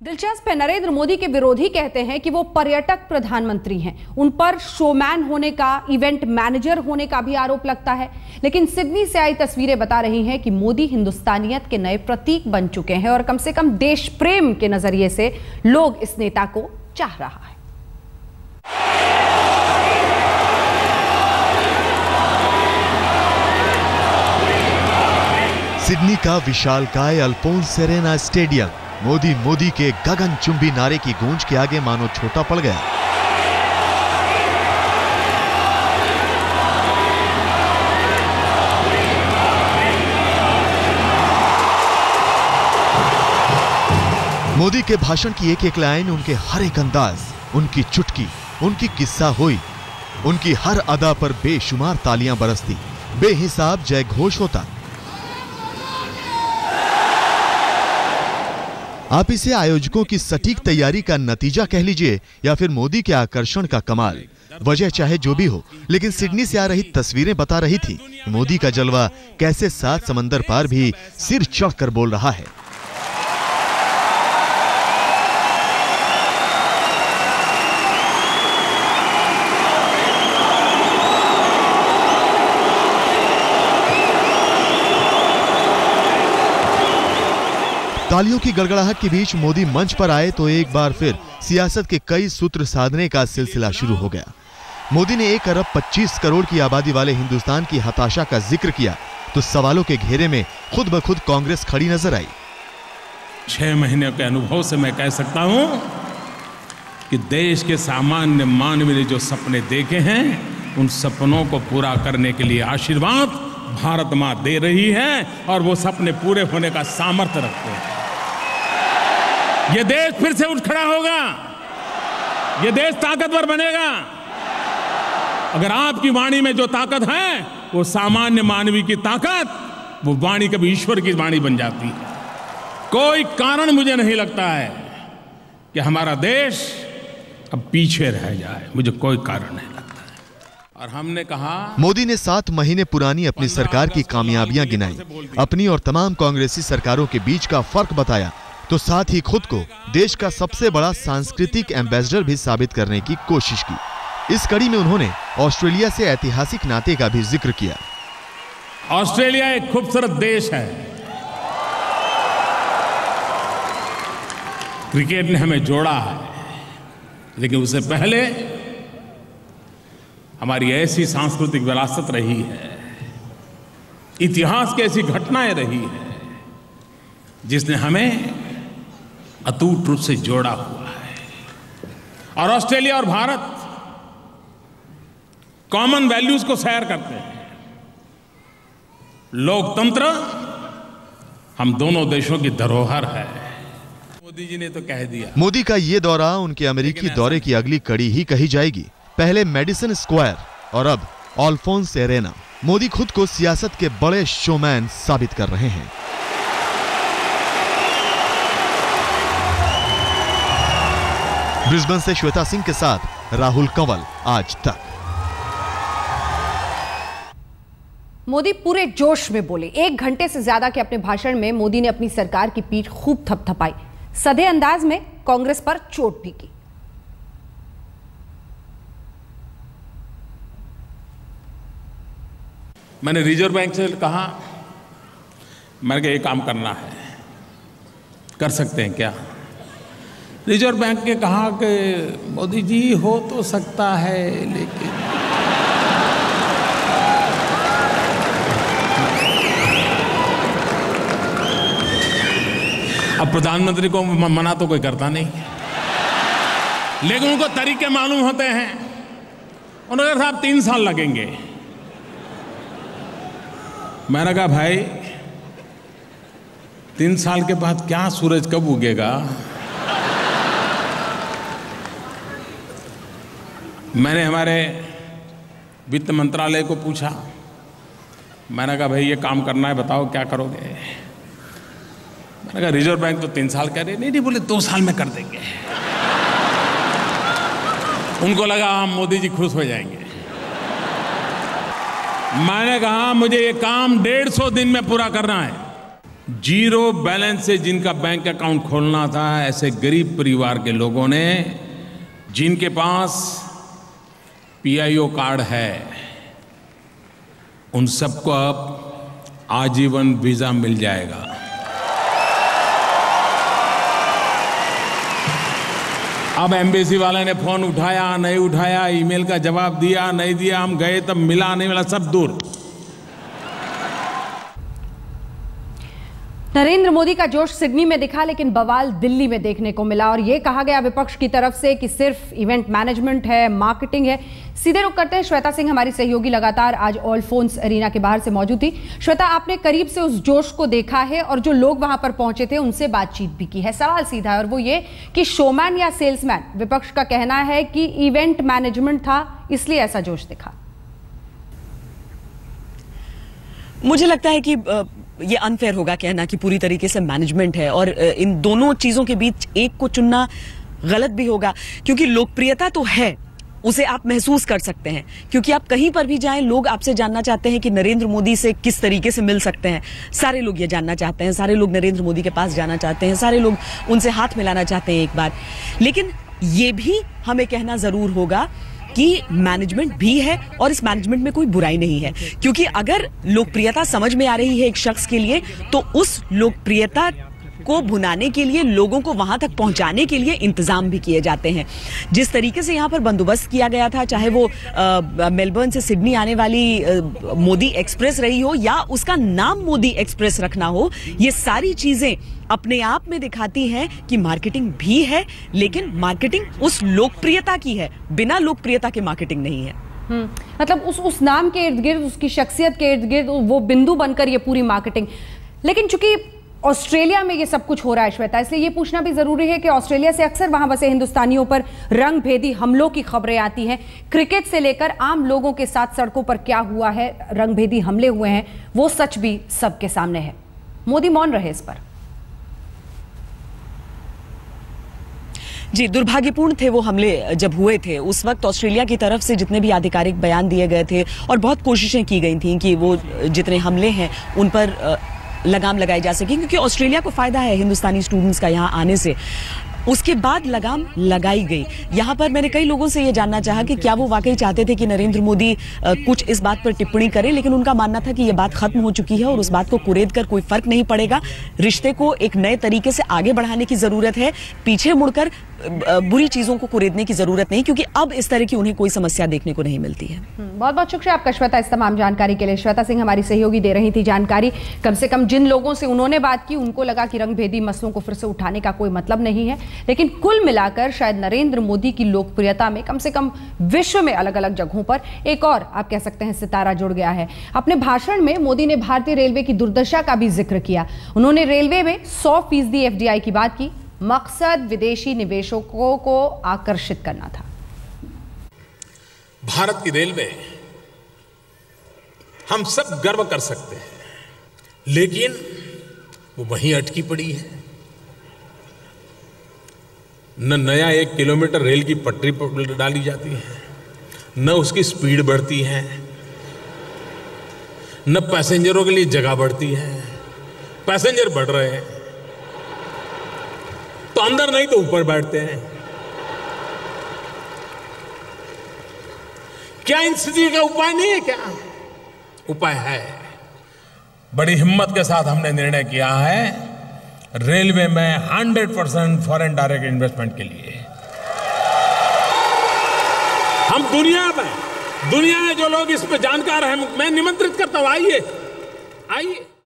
दिलचस्प है, नरेंद्र मोदी के विरोधी कहते हैं कि वो पर्यटक प्रधानमंत्री हैं। उन पर शोमैन होने का, इवेंट मैनेजर होने का भी आरोप लगता है। लेकिन सिडनी से आई तस्वीरें बता रही हैं कि मोदी हिंदुस्तानियत के नए प्रतीक बन चुके हैं और कम से कम देश प्रेम के नजरिए से लोग इस नेता को चाह रहा है। सिडनी का विशालकाय अल्फोंस सेरेना स्टेडियम मोदी मोदी के गगनचुंबी नारे की गूंज के आगे मानो छोटा पड़ गया। मोदी के भाषण की एक एक लाइन, उनके हर एक अंदाज, उनकी चुटकी, उनकी किस्सा हुई, उनकी हर अदा पर बेशुमार तालियां बरसती, बेहिसाब जय घोष होता। आप इसे आयोजकों की सटीक तैयारी का नतीजा कह लीजिए या फिर मोदी के आकर्षण का कमाल। वजह चाहे जो भी हो, लेकिन सिडनी से आ रही तस्वीरें बता रही थी मोदी का जलवा कैसे 7 समंदर पार भी सिर चढ़कर बोल रहा है। तालियों की गड़गड़ाहट के बीच मोदी मंच पर आए तो एक बार फिर सियासत के कई सूत्र साधने का सिलसिला शुरू हो गया। मोदी ने 1 अरब 25 करोड़ की आबादी वाले हिंदुस्तान की हताशा का जिक्र किया तो सवालों के घेरे में खुद ब खुद कांग्रेस खड़ी नजर आई। 6 महीने के अनुभव से मैं कह सकता हूं कि देश के सामान्य मानव ने जो सपने देखे हैं, उन सपनों को पूरा करने के लिए आशीर्वाद भारत मां दे रही है और वो सपने पूरे होने का सामर्थ्य रखते हैं। ये देश फिर से उठ खड़ा होगा, ये देश ताकतवर बनेगा अगर आपकी वाणी में जो ताकत है वो सामान्य मानवी की ताकत, वो वाणी कभी ईश्वर की वाणी बन जाती है। कोई कारण मुझे नहीं लगता है कि हमारा देश अब पीछे रह जाए, मुझे कोई कारण नहीं लगता है। और हमने कहा, मोदी ने 7 महीने पुरानी अपनी सरकार की कामयाबियां गिनाई, अपनी और तमाम कांग्रेसी सरकारों के बीच का फर्क बताया, तो साथ ही खुद को देश का सबसे बड़ा सांस्कृतिक एम्बेसडर भी साबित करने की कोशिश की। इस कड़ी में उन्होंने ऑस्ट्रेलिया से ऐतिहासिक नाते का भी जिक्र किया। ऑस्ट्रेलिया एक खूबसूरत देश है। क्रिकेट ने हमें जोड़ा है, लेकिन उससे पहले हमारी ऐसी सांस्कृतिक विरासत रही है, इतिहास की ऐसी घटनाएं रही है जिसने हमें अटूट रूप से जोड़ा हुआ है। और ऑस्ट्रेलिया और भारत कॉमन वैल्यूज को शेयर करते हैं। लोकतंत्र हम दोनों देशों की धरोहर है। मोदी जी ने तो कह दिया। मोदी का ये दौरा उनके अमेरिकी दौरे की अगली कड़ी ही कही जाएगी। पहले मेडिसन स्क्वायर और अब अल्फोंस सेरेना। मोदी खुद को सियासत के बड़े शोमैन साबित कर रहे हैं। ब्रिस्बेन से श्वेता सिंह के साथ राहुल कंवल, आज तक। मोदी पूरे जोश में बोले। 1 घंटे से ज्यादा के अपने भाषण में मोदी ने अपनी सरकार की पीठ खूब थपथपाई, सधे अंदाज में कांग्रेस पर चोट भी की। मैंने रिजर्व बैंक से कहा, मैंने कहा ये काम करना है, कर सकते हैं क्या? रिजर्व बैंक ने कहा कि मोदी जी हो तो सकता है, लेकिन अब प्रधानमंत्री को मना तो कोई करता नहीं, लेकिन उनको तरीके मालूम होते हैं। उन्होंने कहा साहब 3 साल लगेंगे। मैंने कहा भाई 3 साल के बाद क्या, सूरज कब उगेगा? मैंने हमारे वित्त मंत्रालय को पूछा, मैंने कहा भाई ये काम करना है, बताओ क्या करोगे? मैंने कहा रिजर्व बैंक तो 3 साल कह रहे, नहीं बोले 2 साल में कर देंगे। उनको लगा हम मोदी जी खुश हो जाएंगे। मैंने कहा मुझे ये काम 150 दिन में पूरा करना है। जीरो बैलेंस से जिनका बैंक अकाउंट खोलना था, ऐसे गरीब परिवार के लोगों ने, जिनके पास पीआईओ कार्ड है, उन सबको अब आजीवन वीजा मिल जाएगा। अब एम्बेसी वाले ने फोन उठाया नहीं उठाया, ईमेल का जवाब दिया नहीं दिया, हम गए तब मिला नहीं मिला, सब दूर। नरेंद्र मोदी का जोश सिडनी में दिखा, लेकिन बवाल दिल्ली में देखने को मिला और यह कहा गया विपक्ष की तरफ से कि सिर्फ इवेंट मैनेजमेंट है, मार्केटिंग है। सीधे रुख करते हैं, श्वेता सिंह हमारी सहयोगी लगातार आज ऑलफोन्स एरिना के बाहर से मौजूद थी। श्वेता, आपने करीब से उस जोश को देखा है और जो लोग वहां पर पहुंचे थे उनसे बातचीत भी की है। सवाल सीधा है और वो ये कि शोमैन या सेल्समैन? विपक्ष का कहना है कि इवेंट मैनेजमेंट था, इसलिए ऐसा जोश दिखा। मुझे लगता है कि ये अनफेयर होगा कहना कि पूरी तरीके से मैनेजमेंट है, और इन दोनों चीजों के बीच एक को चुनना गलत भी होगा, क्योंकि लोकप्रियता तो है, उसे आप महसूस कर सकते हैं, क्योंकि आप कहीं पर भी जाएं लोग आपसे जानना चाहते हैं कि नरेंद्र मोदी से किस तरीके से मिल सकते हैं। सारे लोग ये जानना चाहते हैं, सारे लोग नरेंद्र मोदी के पास जाना चाहते हैं, सारे लोग उनसे हाथ मिलाना चाहते हैं एक बार। लेकिन ये भी हमें कहना जरूर होगा कि मैनेजमेंट भी है और इस मैनेजमेंट में कोई बुराई नहीं है, क्योंकि अगर लोकप्रियता समझ में आ रही है एक शख्स के लिए, तो उस लोकप्रियता को भुनाने के लिए, लोगों को वहां तक पहुंचाने के लिए इंतजाम भी किए जाते हैं। जिस तरीके से यहां पर बंदोबस्त किया गया था, चाहे वो मेलबर्न से सिडनी आने वाली मोदी एक्सप्रेस रही हो या उसका नाम मोदी एक्सप्रेस रखना हो, ये सारी चीजें अपने आप में दिखाती हैं कि मार्केटिंग भी है, लेकिन मार्केटिंग उस लोकप्रियता की है, बिना लोकप्रियता के मार्केटिंग नहीं है। मतलब उस नाम के इर्द गिर्द, उसकी शख्सियत के इर्द गिर्द वो बिंदु बनकर ये पूरी मार्केटिंग। लेकिन चूंकि ऑस्ट्रेलिया में ये सब कुछ हो रहा है श्वेता, इसलिए ये पूछना भी जरूरी है कि ऑस्ट्रेलिया से अक्सर वहां बसे हिंदुस्तानियों पर रंगभेदी हमलों की खबरें आती हैं। क्रिकेट से लेकर आम लोगों के साथ सड़कों पर क्या हुआ है, रंगभेदी हमले हुए हैं, वो सच भी सबके सामने है। मोदी मौन रहे इस पर। जी, दुर्भाग्यपूर्ण थे वो हमले जब हुए थे। उस वक्त ऑस्ट्रेलिया की तरफ से जितने भी आधिकारिक बयान दिए गए थे और बहुत कोशिशें की गई थी कि वो जितने हमले हैं उन पर लगाम लगाई जा सके, क्योंकि ऑस्ट्रेलिया को फायदा है हिंदुस्तानी स्टूडेंट्स का यहाँ आने से। उसके बाद लगाम लगाई गई। यहाँ पर मैंने कई लोगों से ये जानना चाहा कि क्या वो वाकई चाहते थे कि नरेंद्र मोदी कुछ इस बात पर टिप्पणी करें, लेकिन उनका मानना था कि ये बात खत्म हो चुकी है और उस बात को कुरेद कर कोई फर्क नहीं पड़ेगा। रिश्ते को एक नए तरीके से आगे बढ़ाने की जरूरत है, पीछे मुड़कर बुरी चीजों को कुरेदने की जरूरत नहीं, क्योंकि अब इस तरह की उन्हें कोई समस्या देखने को नहीं मिलती है। बहुत बहुत शुक्रिया आपका श्वेता इस तमाम जानकारी के लिए। श्वेता सिंह हमारी सहयोगी दे रही थी जानकारी। कम से कम जिन लोगों से उन्होंने बात की उनको लगा कि रंगभेदी मसलों को फिर से उठाने का कोई मतलब नहीं है, लेकिन कुल मिलाकर शायद नरेंद्र मोदी की लोकप्रियता में कम से कम विश्व में अलग अलग जगहों पर एक और आप कह सकते हैं सितारा जुड़ गया है। अपने भाषण में मोदी ने भारतीय रेलवे की दुर्दशा का भी जिक्र किया। उन्होंने रेलवे में 100% एफडीआई की बात की। मकसद विदेशी निवेशकों को आकर्षित करना था। भारत की रेलवे हम सब गर्व कर सकते हैं, लेकिन वो वहीं अटकी पड़ी है। न नया 1 किलोमीटर रेल की पटरी पर डाली जाती है, न उसकी स्पीड बढ़ती है, न पैसेंजरों के लिए जगह बढ़ती है। पैसेंजर बढ़ रहे हैं तो अंदर नहीं तो ऊपर बैठते हैं। क्या इन स्थिति का उपाय नहीं है? क्या उपाय है? बड़ी हिम्मत के साथ हमने निर्णय किया है रेलवे में 100% फॉरेन डायरेक्ट इन्वेस्टमेंट के लिए। हम दुनिया में जो लोग इस पे जानकार हैं, मैं निमंत्रित करता हूं, आइए।